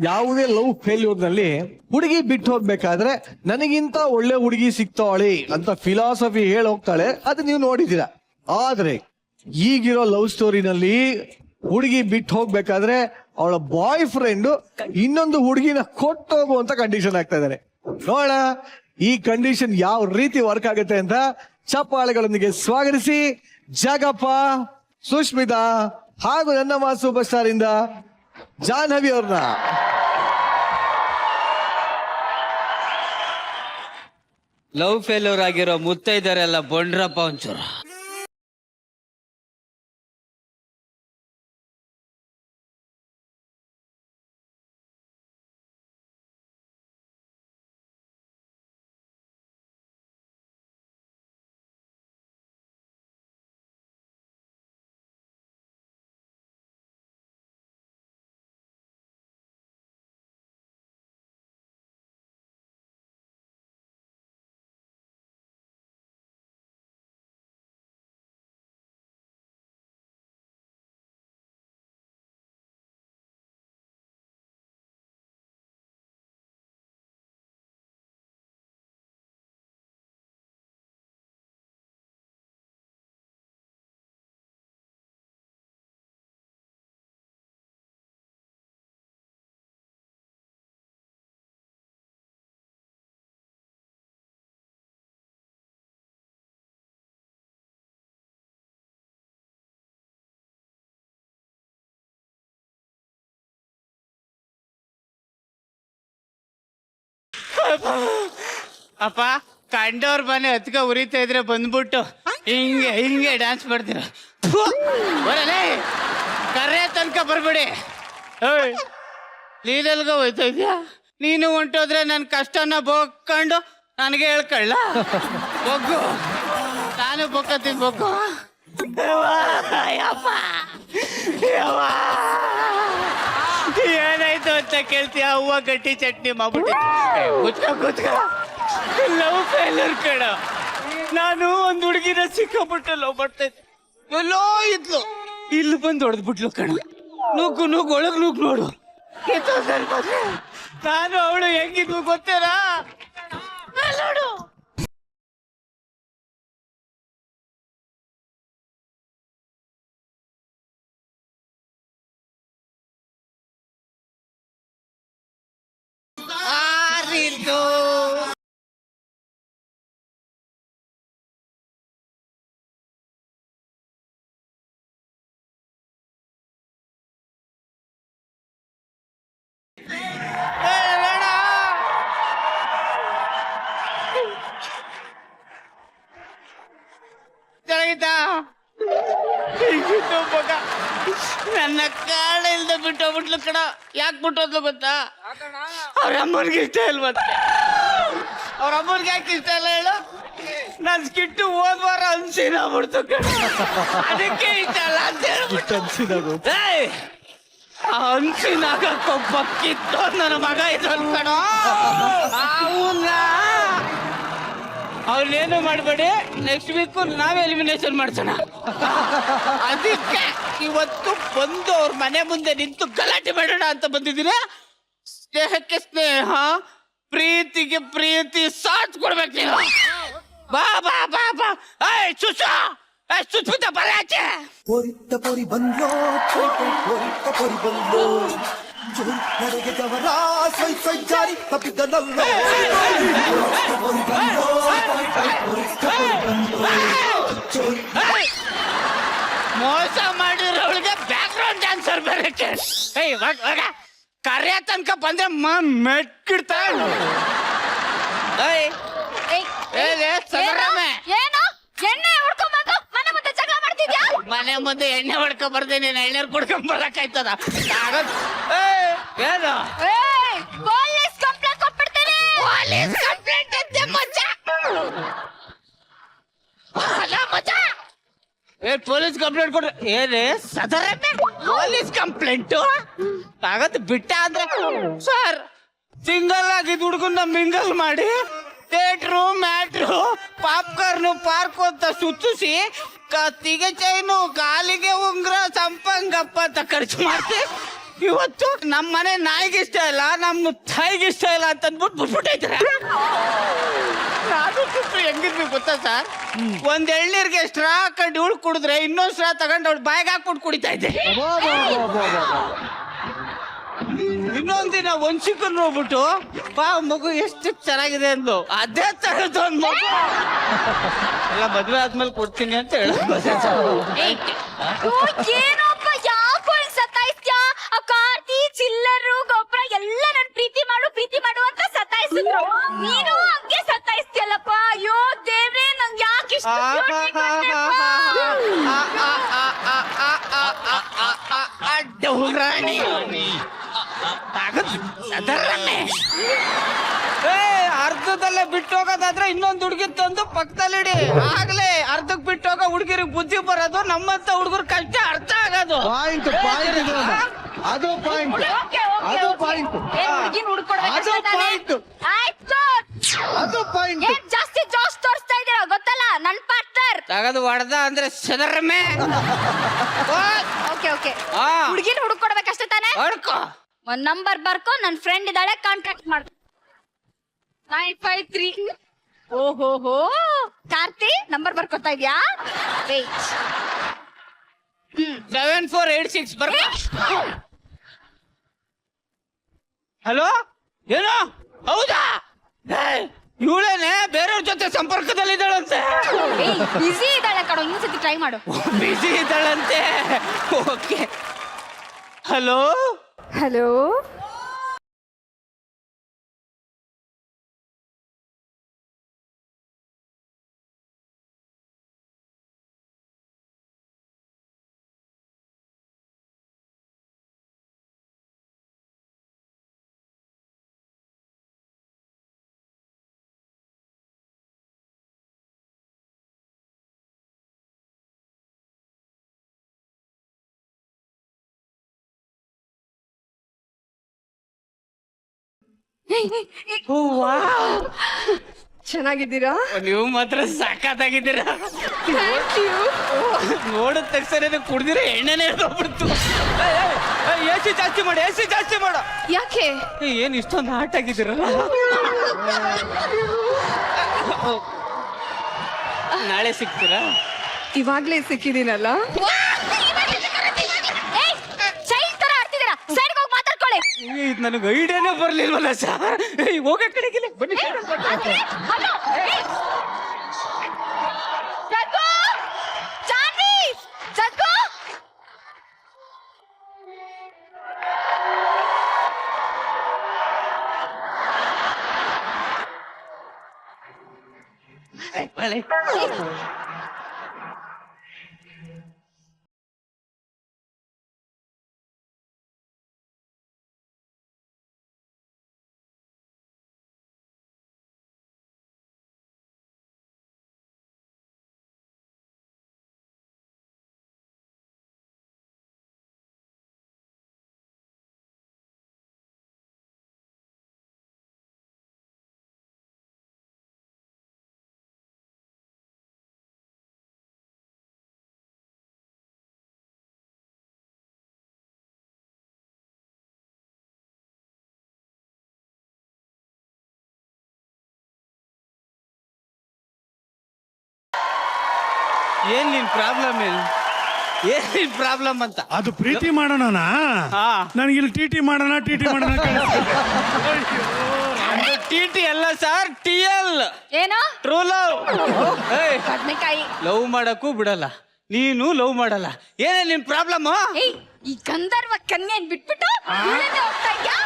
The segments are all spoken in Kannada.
ಯಾವುದೇ ಲವ್ ಫೇಲ್ಯೂರ್ ನಲ್ಲಿ ಹುಡುಗಿ ಬಿಟ್ಟು ಹೋಗ್ಬೇಕಾದ್ರೆ ನನಗಿಂತ ಒಳ್ಳೆ ಹುಡುಗಿ ಸಿಗ್ತಾಳೆ ಅಂತ ಫಿಲಾಸಫಿ ಹೇಳಿ ಹೋಗ್ತಾಳೆ, ಅದು ನೀವು ನೋಡಿದೀರಾ. ಆದ್ರೆ ಈಗಿರೋ ಲವ್ ಸ್ಟೋರಿನಲ್ಲಿ ಹುಡುಗಿ ಬಿಟ್ಟು ಹೋಗ್ಬೇಕಾದ್ರೆ ಅವಳ ಬಾಯ್ ಫ್ರೆಂಡ್ ಇನ್ನೊಂದು ಹುಡುಗಿನ ಕೊಟ್ಟೋಗುವಂತ ಕಂಡೀಷನ್ ಆಗ್ತಾ ಇದ್ದಾರೆ. ನೋಡ ಈ ಕಂಡೀಷನ್ ಯಾವ ರೀತಿ ವರ್ಕ್ ಆಗುತ್ತೆ ಅಂತ ಚಪ್ಪಾಳೆಗಳೊಂದಿಗೆ ಸ್ವಾಗತಿಸಿ ಜಗಪ್ಪ, ಸುಷ್ಮಿತಾ ಹಾಗೂ ನನ್ನ ಸೂಪರ್ ಸ್ಟಾರ್ ಇಂದ ಜಾಹ್ನವಿ ಅವ್ರನ್ನ. ಲವ್ ಫೇಲ್ಯೂರ್ ಆಗಿರೋ ಮುತ್ತೈದರೆಲ್ಲ ಬಂಡ್ರಪ್ಪ ಒಂಚೂರು. ಅಪ್ಪ ಕಂಡವ್ರ ಮನೆ ಹತ್ಕ ಉರಿತಾ ಇದ್ರೆ ಬಂದ್ಬಿಟ್ಟು ಹಿಂಗೆ ಹಿಂಗೆ ಡ್ಯಾನ್ಸ್ ಮಾಡ್ತೀರ. ಬರಲೇ ಕರೆ ತನಕ ಬರ್ಬೇಡಿ. ಲೀಲಲ್ಗ ಹೋಯ್ತಾ ಇದ್ಯಾ ನೀನು? ಹೊಂಟೋದ್ರೆ ನನ್ನ ಕಷ್ಟನ ಬೋಕೊಂಡು ನನಗೆ ಹೇಳ್ಕೊಳ್ಳ. ಬೊಗ್ಗು, ನಾನು ಬೊಕ್ಕತ್ತೀನಿ ಬೊಗ್ಗು. ಏನಾಯ್ತು ಅಂತ ಕೇಳ್ತೀಯ? ಹೂವ ಗಟ್ಟಿ ಚಟ್ನಿ ಮಾಡ್ಬಿಟ್ಟು ಲವ್ ಫೇಲ್ಯೂರ್ ಕಣ. ನಾನು ಒಂದ್ ಹುಡುಗಿನ ಸಿಕ್ಕಾಬಿಟ್ಟು ಲವ್ ಮಾಡ್ತಾ ಇದ್ದೆ. ಎಲ್ಲೋ ಇದ್ಲು, ಇಲ್ಲಿ ಬಂದು ಹೊಡೆದ್ಬಿಟ್ಲು ಕಣ. ನುಗ್ಗು ನುಗ್ಗು ಒಳಗ್ ನುಗ್ಗು ನೋಡು. ನಾನು ಅವಳು ಹೆಂಗಿದ್ವು ಗೊತ್ತೇನಾ? ನೋಡು ನನ್ನ ಕಾಳ ಇಲ್ದ ಬಿಟ್ಟೋಗ್ಬಿಟ್ಲು ಕಣ. ಯಾಕೆ ಬಿಟ್ಟೋದ್ಲು ಗೊತ್ತಾ? ಅವ್ರ ಅಮ್ಮನಿಗೆ ಇಷ್ಟ ಇಲ್ಲ. ಮತ್ತೆ ಅವ್ರ ಅಮ್ಮನಿಗೆ ಯಾಕೆ ಇಷ್ಟ ಇಲ್ಲ ಹೇಳು? ನನ್ ಸ್ಕಿಟ್ಟು ಹೋದ್ವಾರ ಅನ್ಸಿನ ಬಿಡ್ತು ಕಣ. ಅದಕ್ಕೆ ಇಷ್ಟ ಅಲ್ಲ ಅಂತ ಹೇಳ್ಬಿಟ್ಟು ಅನ್ಸಿನಾಗ ಕೊಬ್ಬ ಕಿತ್ತು ನನ್ನ ಮಗ ಇದ್ರಲ್ ಕಣ. ಅವನ್ನ ಅವ್ನೇನು ಮಾಡಬೇಡಿ, ನೆಕ್ಸ್ಟ್ ವೀಕ್ ನಾವೇ ಎಲಿಮಿನೇಷನ್ ಮಾಡ್ಸೋಣ. ಅದಕ್ಕೆ ಇವತ್ತು ಬಂದು ಅವ್ರ ಮನೆ ಮುಂದೆ ನಿಂತು ಗಲಾಟೆ ಮಾಡೋಣ ಅಂತ ಬಂದಿದ್ದೀರ. ಸ್ನೇಹಕ್ಕೆ ಸ್ನೇಹ, ಪ್ರೀತಿಗೆ ಪ್ರೀತಿ ಸಾಥ್ ಕೊಡ್ಬೇಕು ನೀವು. ಬಾ ಬಾ ಬಾ ಬಾ. ಸುಸ್ಮಿತಾ ಬರಾಚೆ. ಪೊರಿ ಬಂದ್ಲೋ, ಪೊರಿ ಬಂದ್ಲೋ, ನಡೆಗೆ ಜವರ ಸೊಯ್ ಜಾರಿ ತಪ್ಪಿದ್ದನಲ್ಲ. ಮೋಸ ಮಾಡಿರೋಳಿಗೆ ಬ್ಯಾಕ್ ಗ್ರೌಂಡ್ ಡ್ಯಾನ್ಸರ್ ಬರಕ್ಕೆ ಕರೆಯ ತನಕ ಬಂದ್ರೆ ಮೆಟ್ಕಿಡ್ತಾ. ಮನೆ ಮುಂದೆ ಎಣ್ಣೆ ಹೊಡ್ಕೊಂಡ್ ಬರ್ದೆ, ನೀನ್ ಎಣ್ಣೆರ್ ಕುಡ್ಕೊಂಡ್ ಬರಕಾಯ್ತದ? ಏನು ಪೊಲೀಸ್ ಕಂಪ್ಲೇಂಟ್ ಕೊಟ್ಬಿಡ್ತೀನಿ. ಪೊಲೀಸ್ ಕಂಪ್ಲೇಂಟ್ ಅಂತೆ ಮಚ್ಚ. ಪೊಲೀಸ್ ಕಂಪ್ಲೇಂಟ್ ಕೊಡ್ರಿ. ಏನೇ ಸದರಮ್ಮೆ ಪೊಲೀಸ್ ಕಂಪ್ಲೇಂಟ್ ಆಗತ್ ಬಿಟ್ಟ ಅಂದ್ರೆ ಸರ್ ಸಿಂಗಲ್ ಆಗಿದ್ ಹುಡುಗನ್ನ ಮಿಂಗಲ್ ಮಾಡಿ ಥಿಯೇಟ್ರು, ಮ್ಯಾಟ್ರು, ಪಾಪ್ಕಾರ್ನು, ಪಾರ್ಕ್ ಅಂತ ಸುತ್ತಿಸಿ ಕತ್ತಿಗೆ ಚೈನು, ಕಾಲಿಗೆ ಉಂಗ್ರ, ಸಂಪಂಗಪ್ಪ ಅಂತ ಖರ್ಚು ಮಾಡ್ತಿ. ಇವತ್ತು ನಮ್ಮ ಮನೆ ನಾಯಿಗೆ ಇಷ್ಟ ಇಲ್ಲ, ನಮ್ಮ ತಾಯಿಗೆ ಇಷ್ಟ ಇಲ್ಲ ಅಂತ ಅಂದ್ಬಿಟ್ಟು ಬಿಟ್ಬಿಟ್ಟೈತಾರೆ. ನಾನು ಬಿಟ್ಟು ಹೆಂಗಿದ್ವಿ ಗೊತ್ತಾ ಸರ್, ಒಂದ್ ಎಳ್ನೀರ್ಗೆ ಸ್ಟ್ರಾ ಹಾಕೊಂಡು ಇವಳು ಕುಡಿದ್ರೆ ಇನ್ನೊಂದ್ ಸ್ಟ್ರಾ ತಗೊಂಡು ಅವಳು ಬಾಯಿಗೆ ಹಾಕ್ಬಿಟ್ಟು ಕುಡಿತಾ ಇದ್ದೆ. ಇನ್ನೊಂದ್ ದಿನ ಒಂದ್ ಚಿಕನ್ ಹೋಗ್ಬಿಟ್ಟು ಬಾ ಮಗು ಎಷ್ಟು ಚೆನ್ನಾಗಿದೆ ಅಂದ್ಲು, ಅದೇ ತರದ್ದು ಒಂದ್ ಮಗು ಎಲ್ಲ ಮದ್ವೆ ಆದ್ಮೇಲೆ ಕೊಡ್ತೀನಿ ಅಂತ ಏನಪ್ಪ ಯಾಕೋ ಸತಾಯಿಸ್ತ್ಯಾ? ಆ ಕಾರ್ತಿ ಚಿಲ್ಲರು ಗೊಬ್ಬರ ಎಲ್ಲ ನನ್ ಪ್ರೀತಿ ಮಾಡು ಅಂತ ಸತಾಯಿಸಿದ್ರು. ನೀನು ಹಂಗೆ ಸತಾಯಿಸ್ತಿಯಲ್ಲಪ್ಪ. ಅಯ್ಯೋ ದೇವ್ರೆ, ನಂಗೆ ಯಾಕೆ ಇಷ್ಟ ಅರ್ಧದಲ್ಲೇ ಬಿಟ್ಟು ಹೋಗೋದಾದ್ರೆ ಇನ್ನೊಂದು ಹುಡುಗಿ ತಂದು ಪಕ್ಕದಲ್ಲಿಡಿ. ಆಗ್ಲೇ ಅರ್ಧಕ್ ಬಿಟ್ಟು ಹೋಗೋ ಹುಡುಗಿರಿಗೆ ಬುದ್ಧಿ ಬರೋದು, ನಮ್ಮಂತ ಹುಡುಗರ ಕಷ್ಟ ಅರ್ಥ ಆಗೋದು. ಪಾಯಿಂಟ್ ಅದು ಪಾಯಿಂಟ್ ಅದು ಪಾಯಿಂಟ್ ಹುಡುಗಿನ ಹುಡ್ಕೊಡ್ಬೇಕು. ಆಯ್ತು, ಅದು ಪಾಯಿಂಟ್. ಏನ್ ಜಾಸ್ತಿ ಜೋಶ್ ತೋರಿಸ್ತಾ ಇದೀರ ಗೊತ್ತಲ್ಲ ನನ್ ಪಾರ್ಟ್ನರ್. ತಗದು ಹೊಡೆದ ಅಂದ್ರೆ ಸದರ್ಮೆ. ಓಕೆ ಓಕೆ, ಆ. ಹುಡುಗಿನ ಹುಡ್ಕೊಡ್ಬೇಕಷ್ಟೇ ತಾನೇ? ಹೊಡ್ಕೋ. ಒಂದ್ ನಂಬರ್ ಬರ್ಕೊ, ನನ್ ಫ್ರೆಂಡ್ ಇದ್ದಾಳೆ, ಕಾಂಟ್ಯಾಕ್ಟ್ ಮಾಡು. 953. ಓಹೋ ಕಾರ್ತಿ, ನಂಬರ್ ಬರ್ಕೊತಾ ಇದ್ಯಾ? ವೇಟ್. 7486 ಬರ್ಕ. ಹಲೋ, ಏನು? ಹೌದಾ? ಇವಳೇನೆ ಬೇರೆಯವ್ರ ಜೊತೆ ಸಂಪರ್ಕದಲ್ಲಿದ್ದಾಳಂತೆ. ಬಿಸಿ ಇದ್ದಾಳೆ ಕಣೋ, ಇನ್ನೊಂದ್ಸತಿ ಟ್ರೈ ಮಾಡು. ಬಿಸಿ ಇದ್ದಾಳಂತೆ. ಓಕೆ. ಹಲೋ ಹಲೋ, ಚೆನ್ನಾಗಿದ್ದೀರಾ? ನೀವು ಮಾತ್ರ ಸಾಕಾಗಿದ್ದೀರಾ. ನೋಡಿದ ತಕ್ಷಣ ಕುಡ್ದಿರ ಎಣ್ಣೆನೇ ಹೋಗ್ಬಿಡ್ತು. ಎಸಿ ಜಾಸ್ತಿ ಮಾಡು, ಎಸಿ ಜಾಸ್ತಿ ಮಾಡು. ಯಾಕೆ? ಏನ್ ಇಷ್ಟೊಂದು ಹಾಟ್ ಆಗಿದ್ದೀರಲ್ಲ. ನಾಳೆ ಸಿಗ್ತೀರಾ? ಇವಾಗ್ಲೇ ಸಿಕ್ಕಿದೀನಲ್ಲ. ಚೈಲ್ಡ್ ತರ ಆಡ್ತಿದ್ದೀರಾ, ಸೈಡ್ಗೆ ಹೋಗಿ ಮಾತಾಡ್ಕೊಳ್ಳಿ. ಇದು ನನಗೆ ಐಡಿಯಾನೇ ಬರ್ಲಿಲ್ವಲ್ಲ ಸರ್. ಹೋಗ ಕಡೆಗಿಲ್ಲ ಬನ್ನಿ. ಹಲೋ, ಜಗ್ಗು, ಜಾನ್ವಿ, ಜಗ್ಗು. ಏನ್ ನಿನ್ ಪ್ರಾಬ್ಲಮ್? ಏನ್ ನಿನ್ ಪ್ರಾಬ್ಲಮ್ ಅಂತ? ಅದು ಪ್ರೀತಿ ಮಾಡೋಣ. ನನಗೆ ಇಲ್ಲಿ ಟಿ ಮಾಡೋಣ ಟಿ ಅಲ್ಲ ಸರ್, TL. ಏನೋ ಟ್ರೂ ಲವ್. ಬದ್ನೆಕಾಯಿ ಲವ್ ಮಾಡಕ್ಕೂ ಬಿಡಲ್ಲ, ನೀನು ಲವ್ ಮಾಡಲ್ಲ. ಏನೇ ನಿನ್ ಪ್ರಾಬ್ಲಮ್? ಏಯ್, ಈ ಗಂಧರ್ವ ಕನ್ಯೆ ಬಿಟ್ಬಿಟ್ಟು ಇವ್ಳನ್ನೇ ಹೋಗ್ತಾ ಇದ್ಯಾ?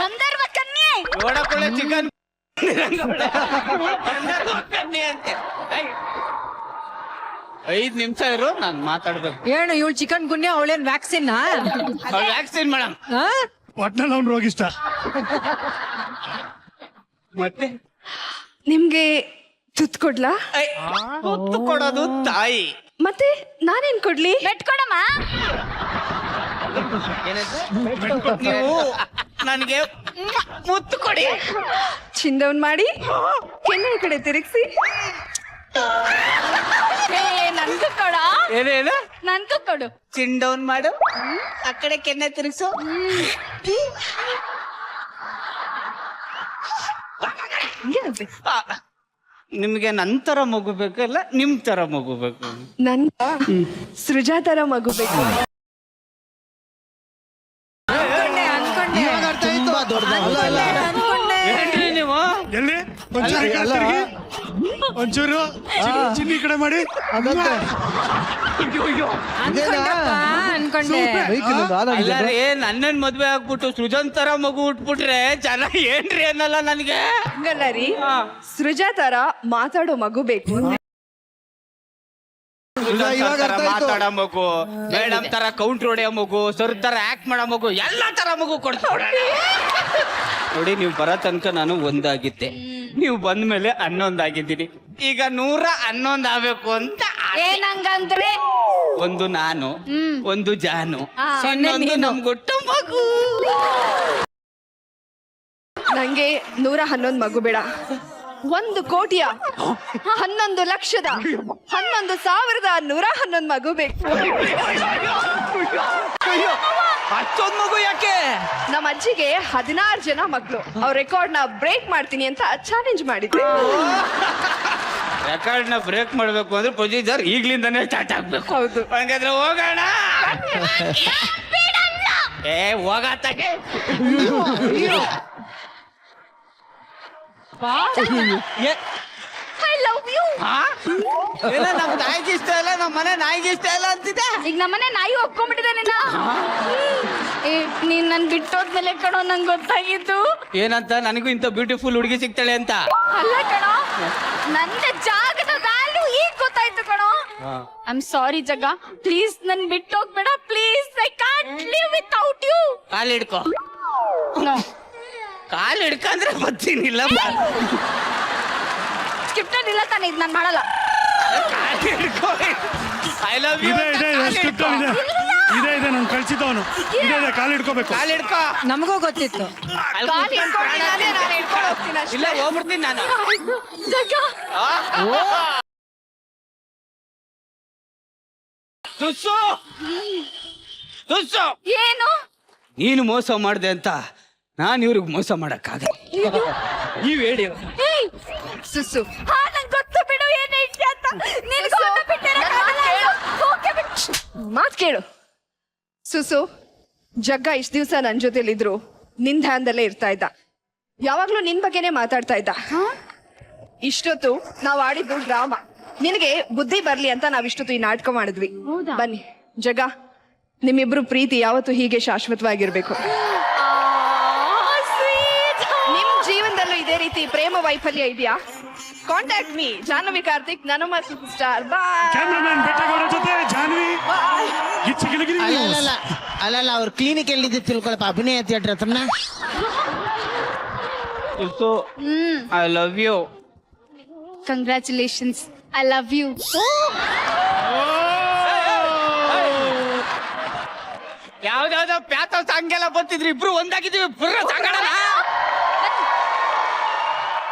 ಗಂಧರ್ವ ಕನ್ಯೆ ನೋಡಕೊಳ್ಳೆ ಚಿಕನ್ ಕನ್ಯೆ ಅಂತೆ. 5 ನಿಮಿಷ ಇರು, ನಾನು ಮಾತಾಡ್ಬೇಕು. ಏನು ಇವಳು ಚಿಕನ್ ಗುನ್ಯ, ಅವಳೇನ್ ವ್ಯಾಕ್ಸಿನ್? Vaccine madam. ಒಟ್ನಲ್ಲಿ ಅವ್ನು ರೋಗಿಷ್ಟ. ಮತ್ತೆ ನಿಮ್ಗೆ ತುತ್ತು ಕೊಡ್ಲಾ? ಹೊತ್ತು ಕೊಡೋದು ತಾಯಿ. ಮತ್ತೆ ನಾನೇನ್ ಕೊಡ್ಲಿ? ಮೆಟ್ಕೊಡಮ್ಮ. ನೀವು ನನಗೆ ಮುತ್ತು ಕೊಡಿ. ಚಿಂದವನ್ ಮಾಡಿ ಕೆನ್ನೆ ಕಡೆ ತಿರುಗಿಸಿ ನನ್ಗೂ ಕೊಡ ಏನೇನು ನನ್ಗೂ ಕೊಡು ಚಿನ್ ಡೌನ್ ಮಾಡು ಆ ಕಡೆ ಕೆನ್ನೆ ತಿರುಗಿಸು ನಿಮ್ಗೆ ನನ್ ತರ ಮಗು ಬೇಕಲ್ಲ ನಿಮ್ ತರ ಮಗು ಬೇಕು ನನ್ ಸೃಜಾ ತರ ಮಗು ಬೇಕು. ಏನ್ರಿ ನೀವು ಎಲ್ಲಿ ಒಂಚೂರು ಈ ಕಡೆ ತಿರ್ಗಿ. ಒಂಚೂರು ಚಿನ್ನಿ ಈ ಕಡೆ ಮಾಡಿ. ಅದಂತೆ ಅನ್ಕೊಂಡೆ ಅಲ್ಲ ರೀ ನನ್ನನ್ ಮದ್ವೆ ಆಗ್ಬಿಟ್ಟು ಸೃಜನ್ ತರ ಮಗು ಉಟ್ಬಿಟ್ರೆ ಜನ ಏನ್ರಿ ಅನ್ನಲ್ಲ ನನ್ಗೆ ಹಂಗಲ್ಲ ರೀ, ಸೃಜಾ ತರ ಮಾತಾಡೋ ಮಗು ಬೇಕು. ಇವಾಗ ಅರ್ಥ ಆಯ್ತು. ಮಾತಾಡೋ ಮಗು, ಮೇಡಮ್ ತರ ಕೌಂಟ್ರ್ ಹೊಡೆಯೋ ಮಗು, ಸರ್ ತರ ಆಕ್ಟ್ ಮಾಡೋ ಮಗು, ಎಲ್ಲಾ ತರ ಮಗು ಕೊಡ್ತಾರೆ ನೋಡಿ. ನೀವು ಬರೋ ತನಕ ನಾನು ಒಂದಾಗಿದ್ದೆ, ನೀವು ಬಂದ್ಮೇಲೆ 11 ಆಗಿದ್ದೀನಿ. ಈಗ 111 ಆಗ್ಬೇಕು ಅಂತ ಆಸೆ. ಏನಂಗಂದ್ರೆ ಒಂದು ನಾನು, ಒಂದು ಜಾನು, ಇನ್ನೊಂದು ನಮ್ ಗುಟ್ಟು ಮಗು. ನಂಗೆ 111 ಮಗು ಬೇಡ, 1 ಕೋಟಿಯ 11 ಲಕ್ಷದ 11,111 ಮಗು ಬೇಕು. ಅಷ್ಟೊಂದ್ ಮಗು ಯಾಕೆ? ನಮ್ಮ ಅಜ್ಜಿಗೆ 16 ಜನ ಮಕ್ಕಳು. ಅವ್ರ ರೆಕಾರ್ಡ್ ನ ಬ್ರೇಕ್ ಮಾಡ್ತೀನಿ ಅಂತ ಚಾಲೆಂಜ್ ಮಾಡಿದ್ದೆ. ರೆಕಾರ್ಡ್ ನ ಬ್ರೇಕ್ ಮಾಡ್ಬೇಕು ಅಂದ್ರೆ ಪ್ರೊಸೀಜರ್ ಈಗ್ಲಿಂದಾನೇ ಸ್ಟಾರ್ಟ್ ಆಗ್ಬೇಕು. ಹೌದು. ಹಂಗಾದ್ರೆ ಹೋಗೋಣ. ಏ ಹೋಗತ್ತಾಗೆ. I love you. ಇಲ್ಲ ನಮ್ ನಾಯಿಗೆ ಇಷ್ಟ ಇಲ್ಲ, ನಮ್ಮ ಮನೆ ನಾಯಿಗೆ ಇಷ್ಟ ಇಲ್ಲ ಅಂತಿದ್ದೆ. ಈಗ ನಮ್ಮನೆ ನಾಯಿ ಒಪ್ಕೊಂಡ್ಬಿಟ್ಟಿದೆ ನಿನ್ನ. ನೀನ್ ನನ್ ಬಿಟ್ಟೋದ್ಮೇಲೆ ಕಣೋ ನಂಗೆ ಗೊತ್ತಾಗಿದ್ದು. ಏನಂತ? ನನಗೂ ಇಂಥ ಬ್ಯೂಟಿಫುಲ್ ಹುಡುಗಿ ಸಿಗ್ತಾಳೆ ಅಂತ. ಅಲ್ಲ ಕಣೋ, ನನ್ನ ಜಾಗದ ವ್ಯಾಲ್ಯೂ ಈಗ ಗೊತ್ತಾಯ್ತು ಕಣೋ. I am sorry Jaga, please ನನ್ ಬಿಟ್ಟೋಗ್ಬೇಡ please. I can't live without you. ಕಾಲ್ ಹಿಡ್ಕೊ. ಕಾಲ್ ಹಿಡ್ಕಂದ್ರೆ ಬರ್ತೀನಿಲ್ಲ. ಸ್ಕ್ರಿಪ್ಟಲ್ಲಿ ಇಲ್ಲ ತಾನೆ, ಇದು ನಾನು ಮಾಡಲ್ಲ. ಕಾಲ್ ಹಿಡ್ಕೊ. I love you. ಇದೆ ಸ್ಕ್ರಿಪ್ಟ್ ಇದೆ ನಾನು ಕಳ್ಸಿದ್ದವನು. ಇದೆ ಕಾಲು ಹಿಡ್ಕೋಬೇಕು. ಕಾಲ್ ಹಿಡ್ಕೊ. ನಮಗೂ ಗೊತ್ತಿತ್ತು. ಕಾಲ್ ಹಿಡ್ಕೊಂಡು ನಾನು ಹಿಡ್ಕೊಂಡು ಹೋಗ್ತೀನಿ ಅಷ್ಟೇ. ಇಲ್ಲ ಹೋಗ್ಬಿಡ್ತೀನಿ ನಾನು. ಜಗ ತುಸ್ಸು ತುಸ್ಸು, ಏನು? ನೀನು ಮೋಸ ಮಾಡ್ದೆ ಅಂತ ನಾನು ಇವ್ರಿಗೆ ಮೋಸ ಮಾಡಕ್ಕಾಗಲ್ಲ. ನೀವ್ ಹೇಳಿ. ಏಯ್, ಸುಸು ನಂಗೆ ಗೊತ್ತು ಬಿಡು ಏನು ಇಷ್ಟ ಅಂತ. ನಿನ್ಗೆ ಗೊತ್ತು ಬಿಟ್ಟಿರಕ್ಕಾಗಲ್ಲ. ಓಕೆ ಬಿಡು. ಮಾತ್ ಕೇಳು ಸುಸು. ಜಗ್ಗ ಇಷ್ಟ ದಿವ್ಸ ನನ್ ಜೊತೆಲಿದ್ರು ನಿನ್ ಧ್ಯಾನದಲ್ಲೇ ಇರ್ತಾ ಇದ್ದ. ಯಾವಾಗ್ಲೂ ನಿನ್ ಬಗ್ಗೆನೇ ಮಾತಾಡ್ತಾ ಇದ್ದ. ಇಷ್ಟೊತ್ತು ನಾವ್ ಆಡಿದ್ದು ಡ್ರಾಮಾ. ನಿನಗೆ ಬುದ್ಧಿ ಬರ್ಲಿ ಅಂತ ನಾವ್ ಇಷ್ಟೊತ್ತು ಈ ನಾಟಕ ಮಾಡಿದ್ವಿ. ಬನ್ನಿ ಜಗ, ನಿಮ್ಮಿಬ್ರು ಪ್ರೀತಿ ಯಾವತ್ತು ಹೀಗೆ ಶಾಶ್ವತವಾಗಿರ್ಬೇಕು. ನಿಮ್ ಜೀವನದಲ್ಲೂ ಇದೇ ರೀತಿ ಪ್ರೇಮ ವೈಫಲ್ಯ ಇದೆಯಾ? ಕಾಂಟ್ಯಾಕ್ಟ್ ಮೀ ಜಾಹ್ನವಿ ಕಾರ್ತಿಕ್, ನನುಮ super star. Bye. Cameraman Bettagowda ಜೊತೆ ಜಾನ್ವಿ ಗಿಚ್ಚಿ ಗಿಲಿಗಿಲಿ ನ್ಯೂಸ್. ಅಲ್ಲಲ್ಲ ಅವ್ರ ಕ್ಲಿನಿಕ್ ಎಲ್ಲಿದ್ದು ತಿಳ್ಕೊಳಪ್ಪ, ಅಭಿನಯ ಥಿಯೇಟರ್ ಹತ್ರನ. ತುಸ್ಸು, I love you. Congratulations, I love you. ಯಾವ್ದಾವ್ದೋ ಪ್ಯಾತೋ ಸಾಂಗ್ ಎಲ್ಲ ಬರ್ತಿದ್ರಿ, ಇಬ್ರು ಒಂದಾಗಿದ್ದೀವಿ. ಬುರ್ರ ಸಾಂಗಡಲ್ಲ.